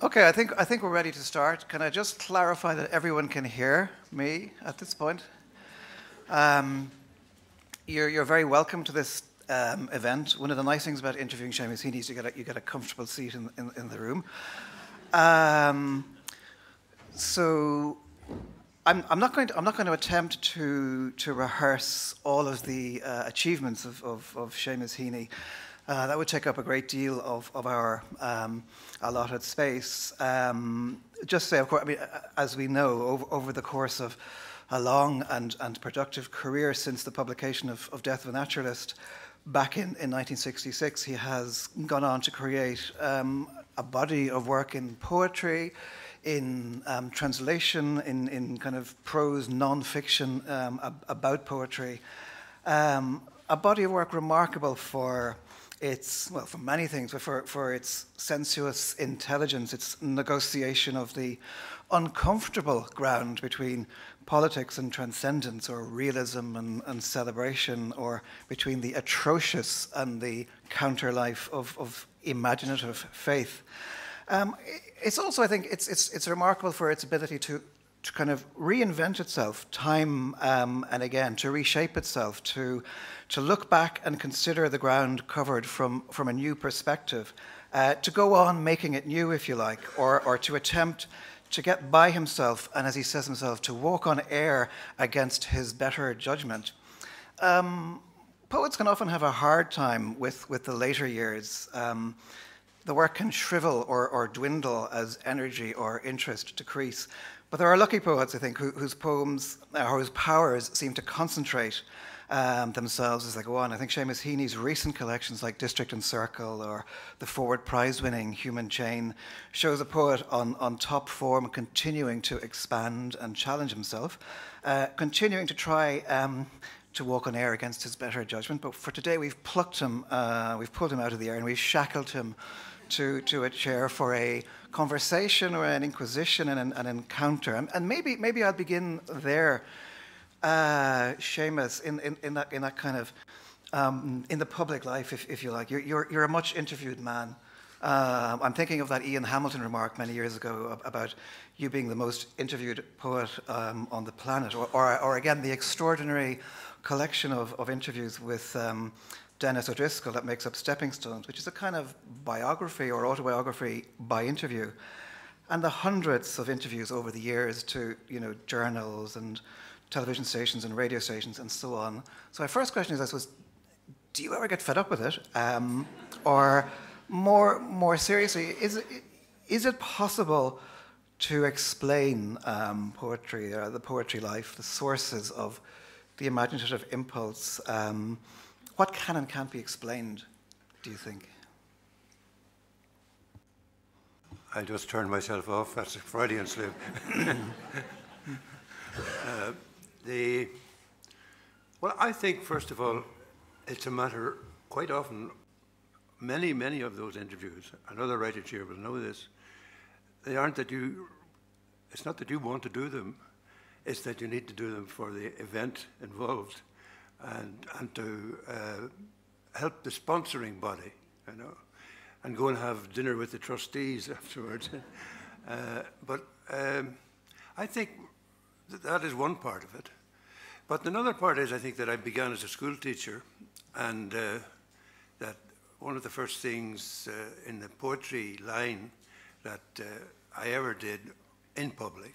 Okay, I think we're ready to start. Can I just clarify that everyone can hear me at this point? Um, you're very welcome to this event. One of the nice things about interviewing Seamus Heaney is you get a comfortable seat in the room. Um, so I'm not going to attempt to rehearse all of the achievements of Seamus Heaney. That would take up a great deal of our allotted space. Just say, of course, I mean, as we know, over the course of a long and productive career since the publication of Death of a Naturalist back in 1966, he has gone on to create a body of work in poetry, in translation, in kind of prose non-fiction about poetry. A body of work remarkable for for many things, but for its sensuous intelligence, its negotiation of the uncomfortable ground between politics and transcendence, or realism and celebration, or between the atrocious and the counter-life of imaginative faith. It's also, I think, it's remarkable for its ability to kind of reinvent itself time and again, to reshape itself, to look back and consider the ground covered from a new perspective, to go on making it new, if you like, or to attempt to get by himself, and as he says himself, to walk on air against his better judgment. Poets can often have a hard time with the later years. The work can shrivel or dwindle as energy or interest decrease. But there are lucky poets, I think, whose poems or whose powers seem to concentrate themselves as they go on. I think Seamus Heaney's recent collections like District and Circle or the Forward Prize-winning Human Chain shows a poet on top form, continuing to expand and challenge himself, continuing to try to walk on air against his better judgment. But for today, we've plucked him, we've pulled him out of the air, and we've shackled him to a chair for a conversation or an inquisition and an encounter. And maybe I'll begin there, Seamus, in that kind of in the public life, if you like. You're a much interviewed man. I'm thinking of that Ian Hamilton remark many years ago about you being the most interviewed poet on the planet, or again the extraordinary collection of interviews with Dennis O'Driscoll that makes up Stepping Stones, which is a kind of biography or autobiography by interview, and the hundreds of interviews over the years to journals and television stations and radio stations and so on. So my first question is, I suppose, do you ever get fed up with it, or more seriously, is it possible to explain poetry, or the poetry life, the sources of the imaginative impulse? What can and can't be explained, do you think? I just turned myself off. That's a Freudian slip. Well, I think, first of all, it's a matter, quite often, many of those interviews, and other writers here will know this, they aren't that it's not that you want to do them, it's that you need to do them for the event involved. And to help the sponsoring body, and go and have dinner with the trustees afterwards. But I think that is one part of it. But another part is, I think, that I began as a school teacher, and that one of the first things in the poetry line that I ever did in public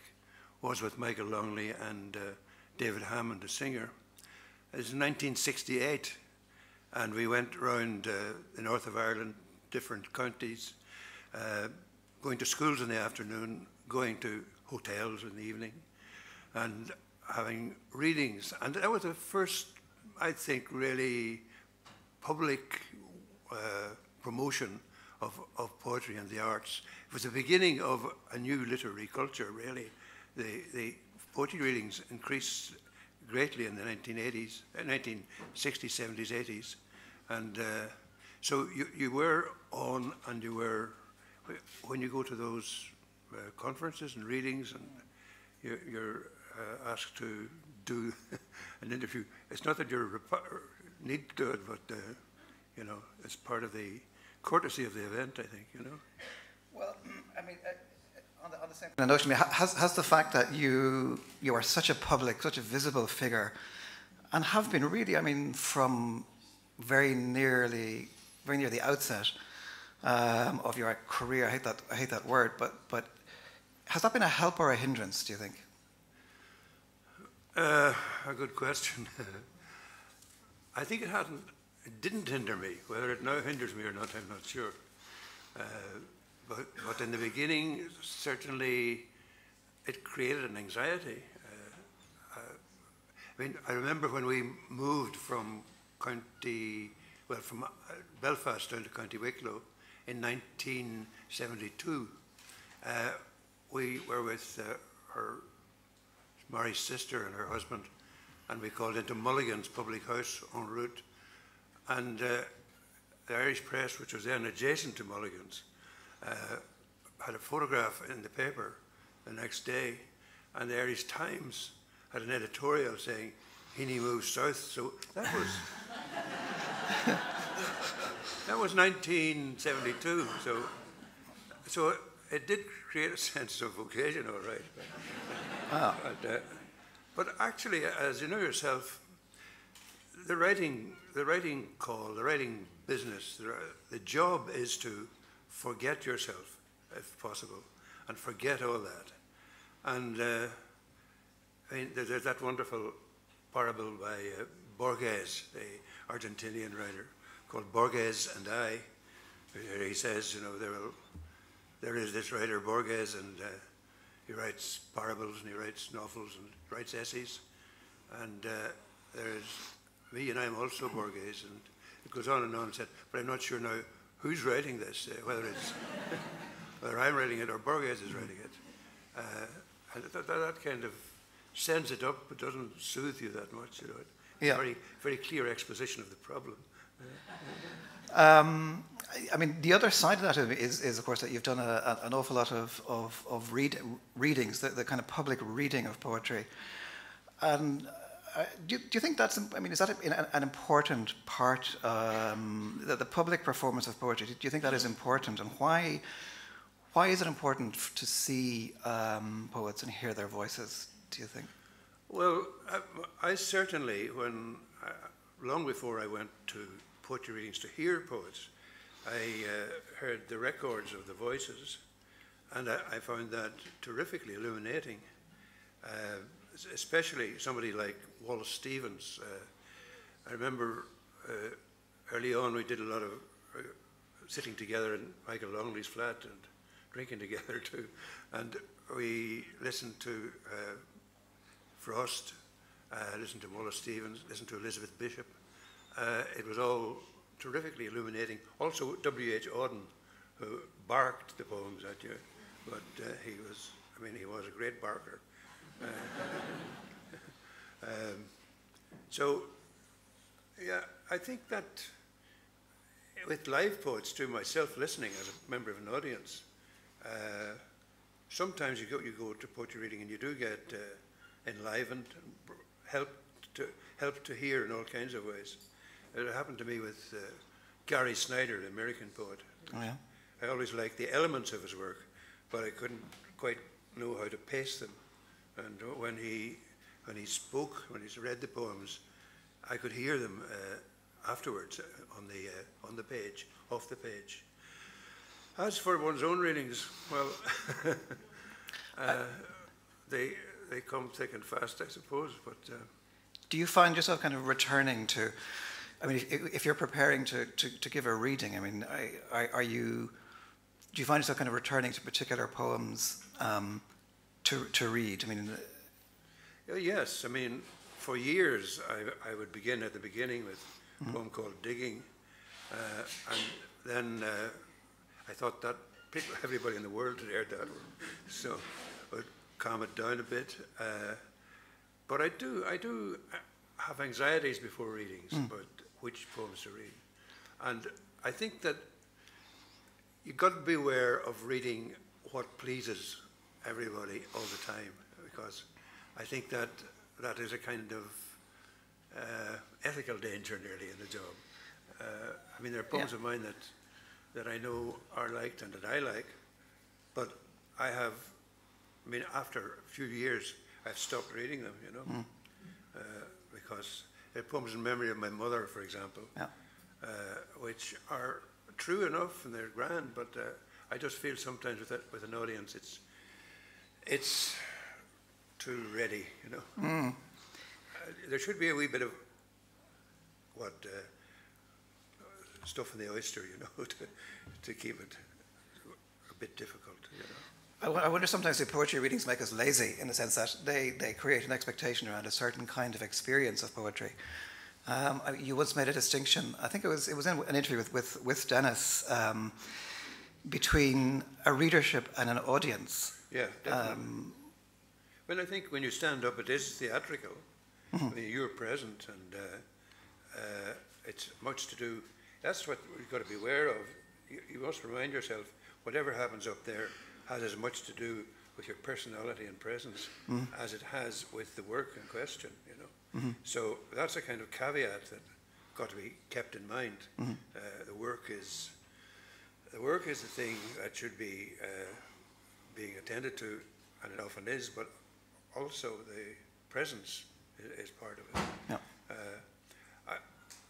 was with Michael Longley and David Hammond, the singer. It was in 1968, and we went around the north of Ireland, different counties, going to schools in the afternoon, going to hotels in the evening, and having readings. And that was the first, I think, really public promotion of poetry and the arts. It was the beginning of a new literary culture, really. The poetry readings increased greatly in the 1980s, 1960s, 70s, 80s. And so you were on, and you were, when you go to those conferences and readings, and you're asked to do an interview, it's not that you need to do it, but it's part of the courtesy of the event, I think, Well, I mean, on the same notion, has the fact that you are such a public, such a visible figure, and have been really, I mean, from very near the outset of your career. I hate that word, but has that been a help or a hindrance, do you think? A good question. I think it didn't hinder me. Whether it now hinders me or not, I'm not sure. But in the beginning, certainly, it created an anxiety. I mean, I remember when we moved from Belfast down to County Wicklow in 1972. We were with her Mary's sister and her husband, and we called into Mulligan's public house en route. And the Irish Press, which was then adjacent to Mulligan's, had a photograph in the paper the next day, and the Irish Times had an editorial saying, Heaney moves south. So that was that was 1972. So it did create a sense of occasion, all right. But actually, as you know yourself, the writing business, the job is to forget yourself, if possible, and forget all that. And I mean, there's that wonderful parable by Borges, the Argentinian writer, called Borges and I, where he says, you know, there is this writer Borges, and he writes parables and he writes novels and writes essays, and there's me, and I'm also Borges, and it goes on and said, but I'm not sure now who's writing this, whether I'm writing it or Borges is writing it. And that kind of sends it up, but doesn't soothe you that much, you know. Yeah. Very, very clear exposition of the problem. I mean, the other side of that is of course, that you've done an awful lot of readings, the kind of public reading of poetry. And do you think that's, I mean, is that an important part, the public performance of poetry? Do you think that is important? And why is it important to see poets and hear their voices, do you think? Well, I certainly, long before I went to poetry readings to hear poets, I heard the records of the voices, and I found that terrifically illuminating. Especially somebody like Wallace Stevens. I remember early on we did a lot of sitting together in Michael Longley's flat and drinking together too, and we listened to Frost, listened to Wallace Stevens, listened to Elizabeth Bishop. It was all terrifically illuminating. Also W.H. Auden, who barked the poems at you, but he was a great barker. So, yeah, I think that with live poets too, myself listening as a member of an audience, sometimes you go to poetry reading and you do get enlivened, helped to hear in all kinds of ways. It happened to me with Gary Snyder, the American poet. Oh, yeah. I always liked the elements of his work, but I couldn't quite know how to pace them. And when he spoke, when he read the poems, I could hear them afterwards on the page, off the page. As for one's own readings, well, they come thick and fast, I suppose. But do you find yourself kind of returning to? I mean, if you're preparing to give a reading, I mean, do you find yourself kind of returning to particular poems? To read, I mean. Yes, I mean, for years I would begin at the beginning with a poem called Digging, and then I thought that everybody in the world had heard that one, so I would calm it down a bit. But I do have anxieties before readings about which poems to read, and I think that you've got to be aware of reading what pleases everybody all the time, because I think that is a kind of ethical danger nearly in the job. I mean, there are poems of mine that I know are liked and that I like, But after a few years, I've stopped reading them, because they're poems in memory of my mother, for example, which are true enough and they're grand, but I just feel sometimes with an audience, it's too ready, there should be a wee bit of stuff in the oyster, to keep it a bit difficult, I wonder sometimes if poetry readings make us lazy in the sense that they create an expectation around a certain kind of experience of poetry. You once made a distinction, I think it was in an interview with Dennis, between a readership and an audience. Yeah, definitely. Well, I think when you stand up, it is theatrical. You're present, and it's much to do. That's what we've got to be aware of. You must remind yourself, whatever happens up there has as much to do with your personality and presence as it has with the work in question, So that's a kind of caveat that got to be kept in mind. The work is the thing that should be being attended to, and it often is, but also the presence is part of it. Yeah.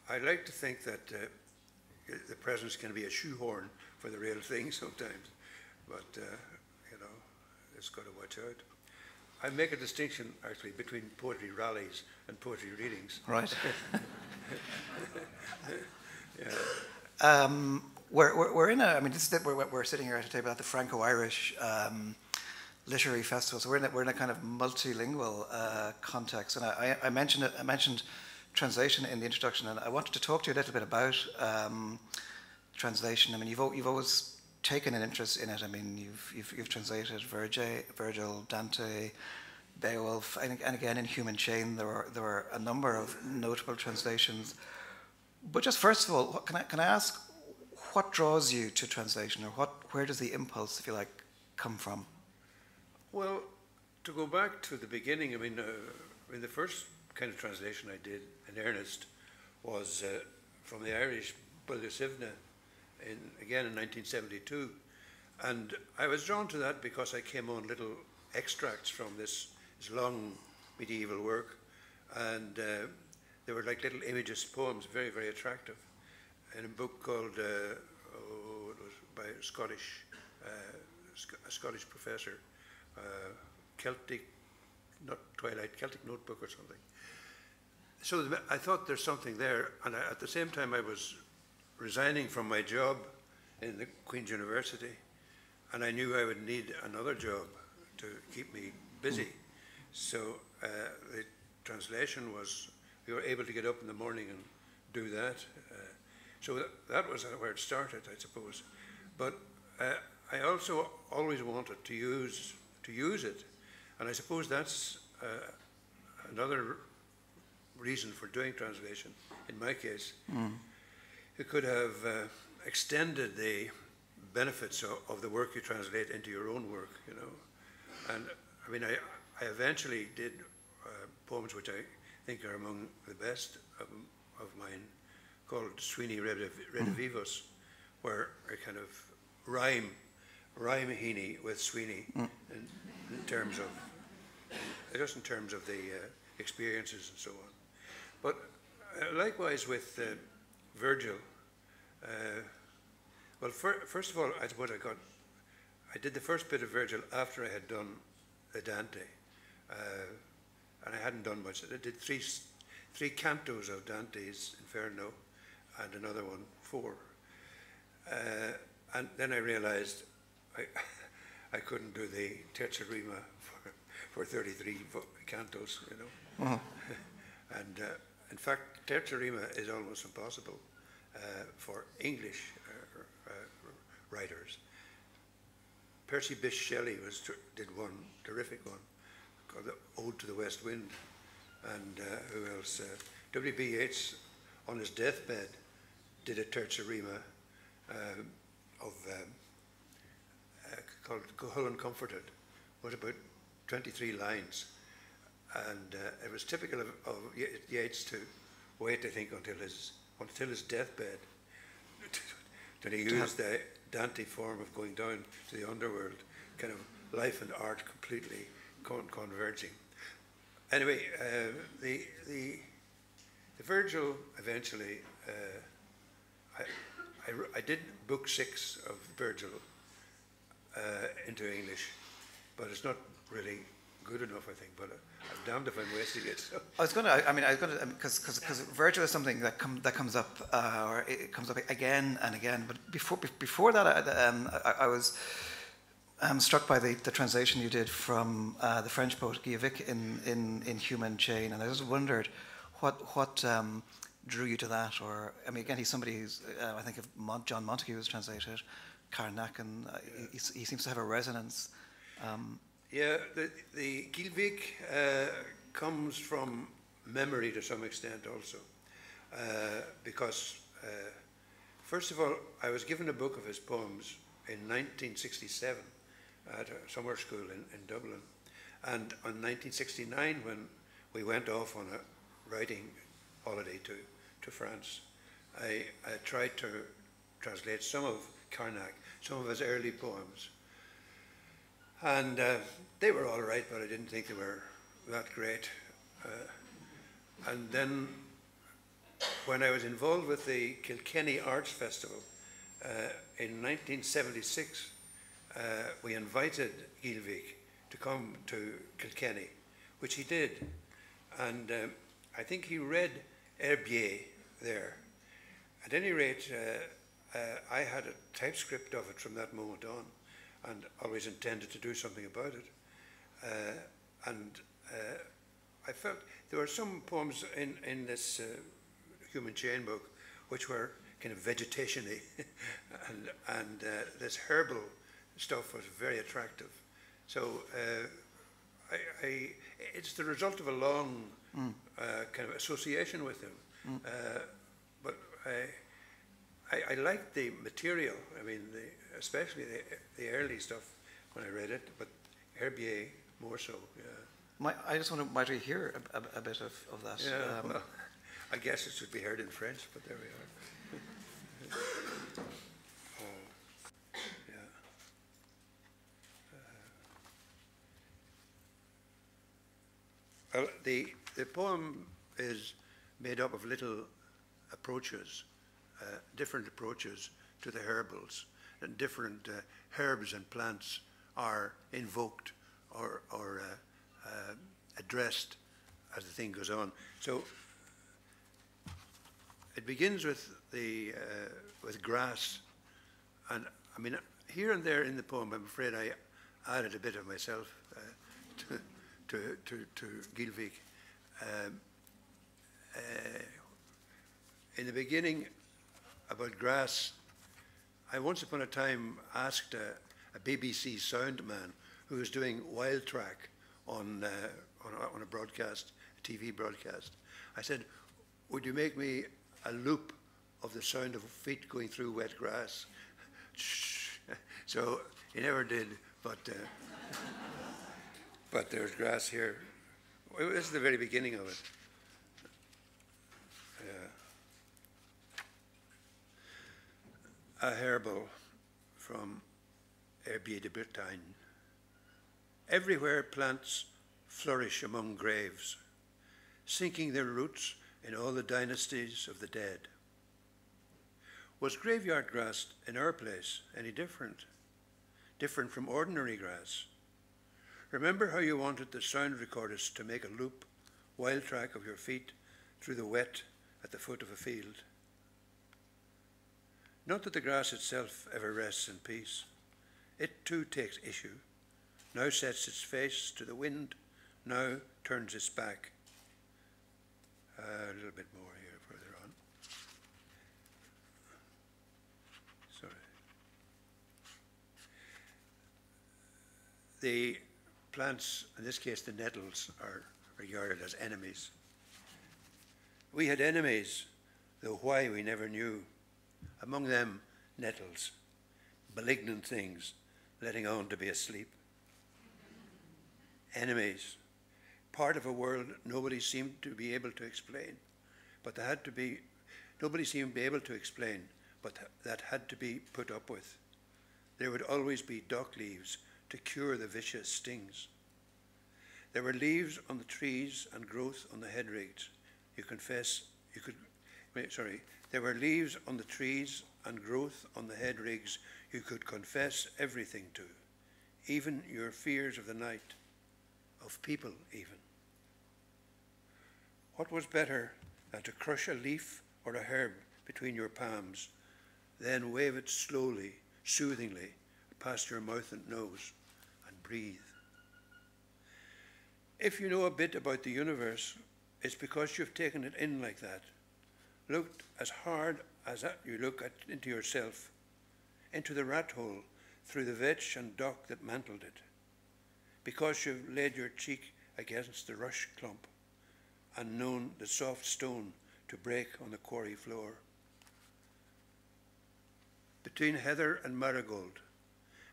I like to think that the presence can be a shoehorn for the real thing sometimes, but it's got to watch out. I make a distinction actually between poetry rallies and poetry readings. Right. Yeah. We're in a. We're sitting here at a table at the Franco-Irish Literary Festival, so we're in a kind of multilingual context. And I mentioned translation in the introduction, and I wanted to talk to you a little bit about translation. You've always taken an interest in it. You've translated Virgil, Dante, Beowulf, and again in Human Chain there were a number of notable translations. But just first of all, can I ask, what draws you to translation, or where does the impulse, if you like, come from? Well, to go back to the beginning, the first kind of translation I did in earnest was from the Irish Bulgasivna again in 1972, and I was drawn to that because I came on little extracts from this long medieval work, and they were like little imagist poems, very, very attractive, in a book called it was by a Scottish professor, Celtic Notebook or something. So I thought there's something there, and at the same time I was resigning from my job in the Queen's University, and I knew I would need another job to keep me busy. So the translation was, we were able to get up in the morning and do that. So that was where it started, I suppose. But I also always wanted to use it, and I suppose that's another reason for doing translation. In my case, you could have extended the benefits of the work you translate into your own work, And I eventually did poems which I think are among the best of mine, called Sweeney Redivivus, where I kind of rhyme Heaney with Sweeney in terms of the experiences and so on. But likewise with Virgil. Well, first of all, I suppose I did the first bit of Virgil after I had done the Dante, and I hadn't done much. I did three cantos of Dante's Inferno, and another one, 4. And then I realized I couldn't do the Terza Rima for 33 cantos, And in fact, Terza Rima is almost impossible for English writers. Percy Bysshe Shelley did one terrific one called the Ode to the West Wind, and who else? W.B. Yeats, on his deathbed, did a Terza Rima called Go Uncomforted. What about 23 lines? And it was typical of Yeats to wait, I think, until his deathbed that he used the Dante form of going down to the underworld. kind of life and art completely converging. Anyway, the Virgil eventually, I did book 6 of Virgil into English, but it's not really good enough, I think. But I'm damned if I'm wasting it. So. Because Virgil is something that comes up, or it comes up again and again. But before that, I was struck by the translation you did from the French poet Guy Vic in Human Chain, and I just wondered what drew you to that, or I mean, again, he's somebody who's I think if John Montague was translated, Karnak, and he seems to have a resonance. Yeah, the Gilvig comes from memory to some extent also, because first of all, I was given a book of his poems in 1967 at a summer school in Dublin, and in 1969 when we went off on a writing holiday to France, I tried to translate some of Karnak, some of his early poems. And they were all right, but I didn't think they were that great. And then when I was involved with the Kilkenny Arts Festival in 1976, we invited Gilvig to come to Kilkenny, which he did. And I think he read Herbier there. At any rate, I had a typescript of it from that moment on, and always intended to do something about it. I felt there were some poems in this Human Chain book which were kind of vegetation-y, and this herbal stuff was very attractive. So it's the result of a long kind of association with him. But I liked the material. I mean, especially the early stuff when I read it, but Herbier more so. Yeah. I just might we hear a bit of that. Yeah, well, I guess it should be heard in French, but there we are. Yeah. Well, the poem is made up of little approaches, different approaches to the herbals, and different herbs and plants are invoked or addressed as the thing goes on. So it begins with grass, and I mean here and there in the poem, I'm afraid I added a bit of myself to Gilvig. In the beginning, about grass, I once upon a time asked a BBC sound man who was doing wild track on a broadcast, a TV broadcast. I said, would you make me a loop of the sound of feet going through wet grass? So he never did, but there's grass here. This is the very beginning of it. A herbal from Herbier de Bretagne. Everywhere plants flourish among graves, sinking their roots in all the dynasties of the dead. Was graveyard grass in our place any different? Different from ordinary grass? Remember how you wanted the sound recordist to make a loop, wild track of your feet through the wet at the foot of a field? Not that the grass itself ever rests in peace. It too takes issue, now sets its face to the wind, now turns its back. A little bit more here further on. Sorry. The plants, in this case the nettles, are regarded as enemies. We had enemies, though why we never knew. Among them, nettles, malignant things, letting on to be asleep. Enemies, part of a world nobody seemed to be able to explain, but that had to be, nobody seemed to be able to explain, but that had to be put up with. There would always be dock leaves to cure the vicious stings. There were leaves on the trees and growth on the headrigs. There were leaves on the trees and growth on the headrigs you could confess everything to, even your fears of the night, of people even. What was better than to crush a leaf or a herb between your palms, then wave it slowly, soothingly, past your mouth and nose, and breathe? If you know a bit about the universe, it's because you've taken it in like that. Looked as hard as you look into yourself, into the rat hole, through the vetch and dock that mantled it. Because you've laid your cheek against the rush clump and known the soft stone to break on the quarry floor. Between heather and marigold,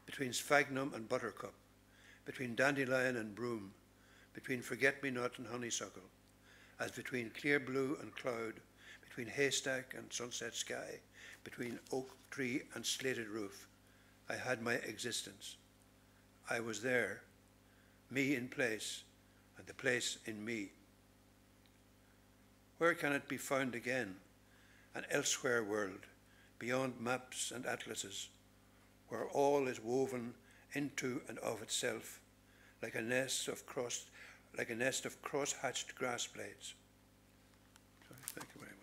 between sphagnum and buttercup, between dandelion and broom, between forget-me-not and honeysuckle, as between clear blue and cloud, between haystack and sunset sky, between oak tree and slated roof, I had my existence. I was there, me in place, and the place in me. Where can it be found again? An elsewhere world, beyond maps and atlases, where all is woven into and of itself, like a nest of cross-hatched grass blades. Sorry, thank you very much.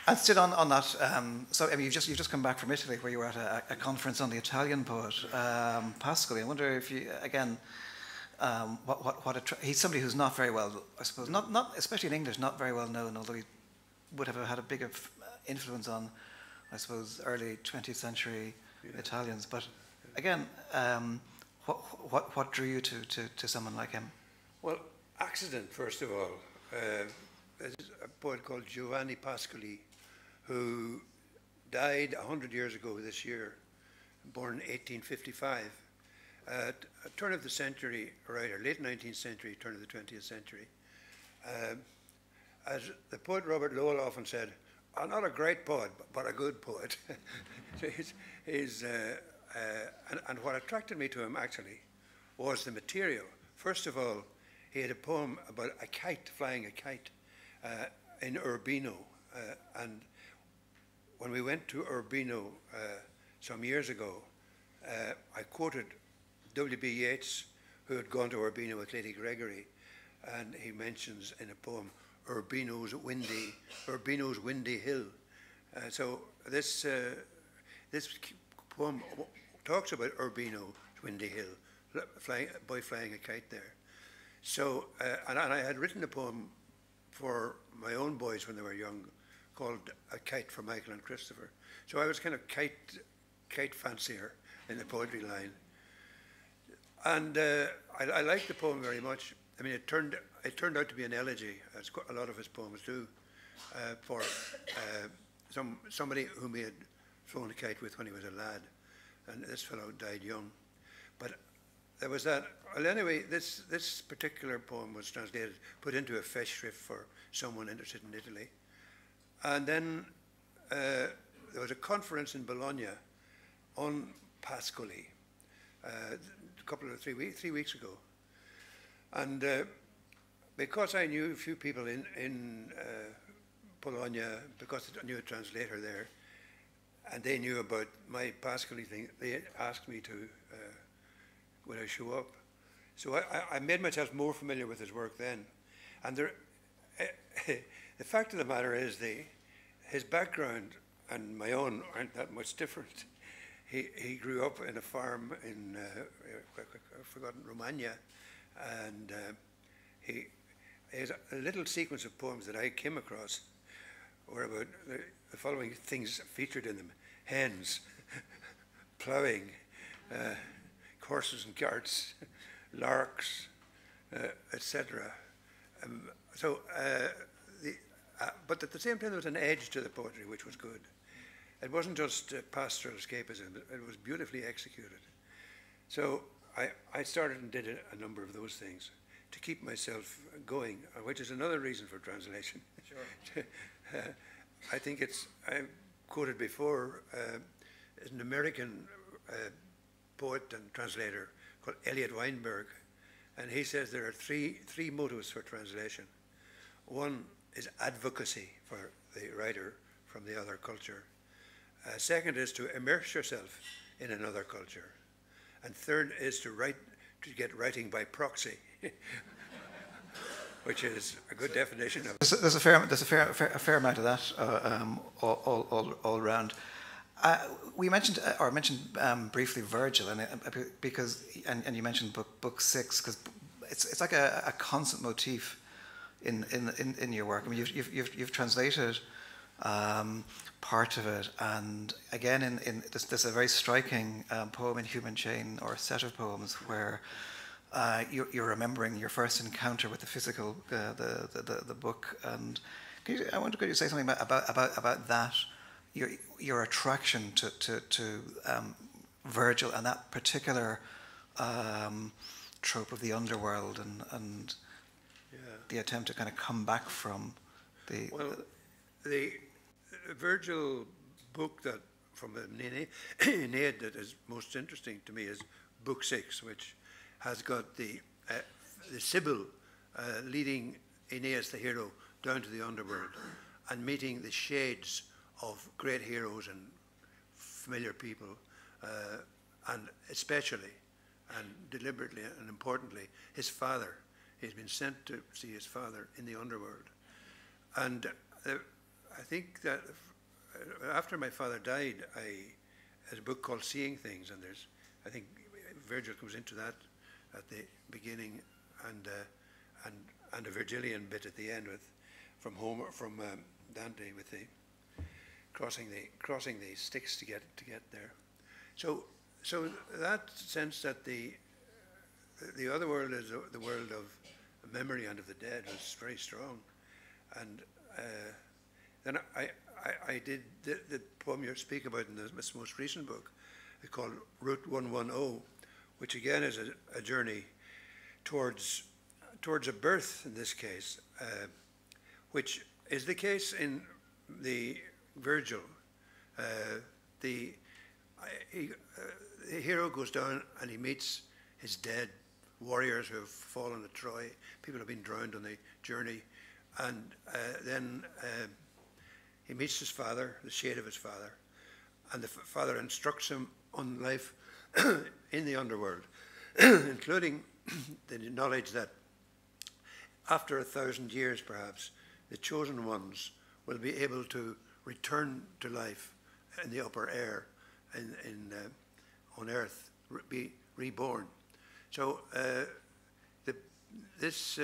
And still on that, so I mean, you've just come back from Italy, where you were at a conference on the Italian poet Pascoli. I wonder if you again, he's somebody who's not very well, I suppose, not especially in English, not very well known, although he would have had a big influence on, I suppose, early 20th century Italians. But again, what drew you to someone like him? Well, accident, first of all. There's a poet called Giovanni Pascoli, who died 100 years ago this year, born in 1855. A turn of the century writer, late 19th century, turn of the 20th century. As the poet Robert Lowell often said, I'm not a great poet, but a good poet. So and what attracted me to him actually was the material. First of all, he had a poem about a kite, flying a kite in Urbino. And when we went to Urbino some years ago, I quoted W.B. Yeats, who had gone to Urbino with Lady Gregory, and he mentions in a poem Urbino's windy hill. So this poem talks about Urbino's windy hill, boy flying a kite there. So, and I had written a poem for my own boys when they were young, called A Kite for Michael and Christopher. So I was kind of kite fancier in the poetry line. And I liked the poem very much. I mean, it turned out to be an elegy, as a lot of his poems do, for somebody whom he had flown a kite with when he was a lad. And this fellow died young. But there was that. Well, anyway, this particular poem was translated, put into a festschrift for someone interested in Italy. And then there was a conference in Bologna on Pascoli three weeks ago. And because I knew a few people in Bologna, because I knew a translator there, and they knew about my Pascoli thing, they asked me to, would I show up? So I made myself more familiar with his work then. And the fact of the matter is his background and my own aren't that much different. He grew up in a farm in, I've forgotten, Romagna, and he has a little sequence of poems that I came across were about the following things featured in them: hens, ploughing, horses and carts, larks, etc. But at the same time, there was an edge to the poetry which was good. It wasn't just pastoral escapism, it was beautifully executed. So I started and did a number of those things to keep myself going, which is another reason for translation. Sure. I think I quoted before, is an American poet and translator called Elliot Weinberg, and he says there are three motives for translation. One is advocacy for the writer from the other culture. Second is to immerse yourself in another culture. And third is to get writing by proxy, which is a good definition of it. There's a fair amount of that all round. We mentioned briefly Virgil, and you mentioned book 6 because it's like a constant motif in your work. I mean, you've translated part of it, and again in there's a very striking poem in Human Chain, or a set of poems where you're remembering your first encounter with the physical the book. And could you say something about that, your attraction to Virgil and that particular trope of the underworld and the attempt to kind of come back from the... Well, the Virgil book that from Heaney that is most interesting to me is book 6, which has got the Sibyl leading Aeneas the hero down to the underworld and meeting the shades of great heroes and familiar people, and especially and deliberately and importantly his father. He's been sent to see his father in the underworld. And I think that after my father died, there's a book called Seeing Things, and I think Virgil comes into that at the beginning, and a Virgilian bit at the end from Dante with the crossing the Styx to get there. So that sense that the other world is the world of memory and of the dead was very strong. And then I did the poem you speak about in this most recent book, called Route 110, which again is a journey towards a birth in this case, which is the case in the Virgil. The hero goes down and he meets his dead warriors who have fallen at Troy. People have been drowned on the journey. And then he meets his father, the shade of his father, and the father instructs him on life in the underworld, including the knowledge that after 1,000 years perhaps, the chosen ones will be able to return to life in the upper air, on earth, be reborn. So this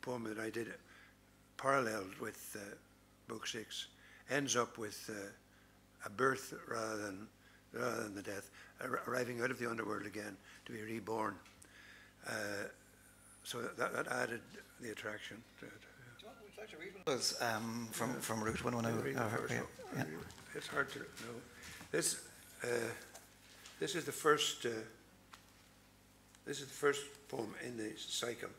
poem that I did, paralleled with book 6, ends up with a birth rather than the death, arriving out of the underworld again to be reborn. So that added the attraction to it. Would you like to read one of those from Route 110? It's hard to know. This is the first. This is the first poem in the cycle.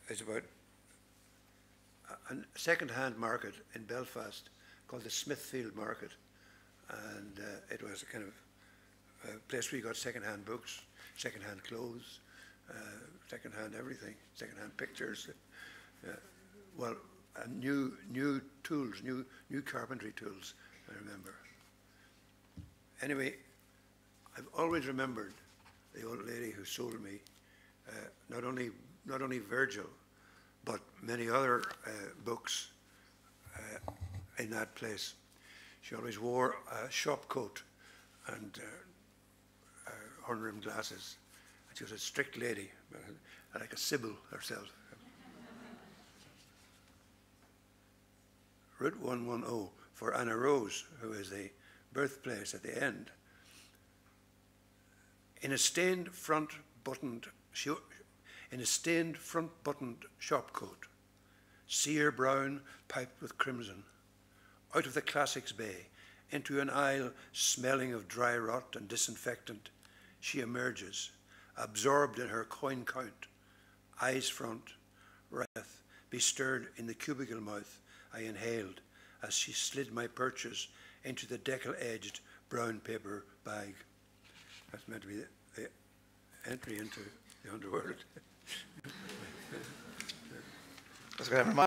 It's about a second-hand market in Belfast called the Smithfield Market, and it was a kind of a place where you got second-hand books, second-hand clothes, second-hand everything, second-hand pictures. Well, new tools, new carpentry tools, I remember. Anyway, I've always remembered the old lady who sold me not only Virgil, but many other books in that place. She always wore a shop coat and horn-rimmed glasses. And she was a strict lady, like a Sibyl herself. Route 110 for Anna Rose, who is the birthplace at the end. In a stained front buttoned shop coat, sear brown piped with crimson, out of the classics bay into an aisle smelling of dry rot and disinfectant, she emerges, absorbed in her coin count, eyes front, wrath, be stirred in the cubicle mouth I inhaled as she slid my purchase into the decal-edged brown paper bag. That's meant to be the entry into the underworld. That's going to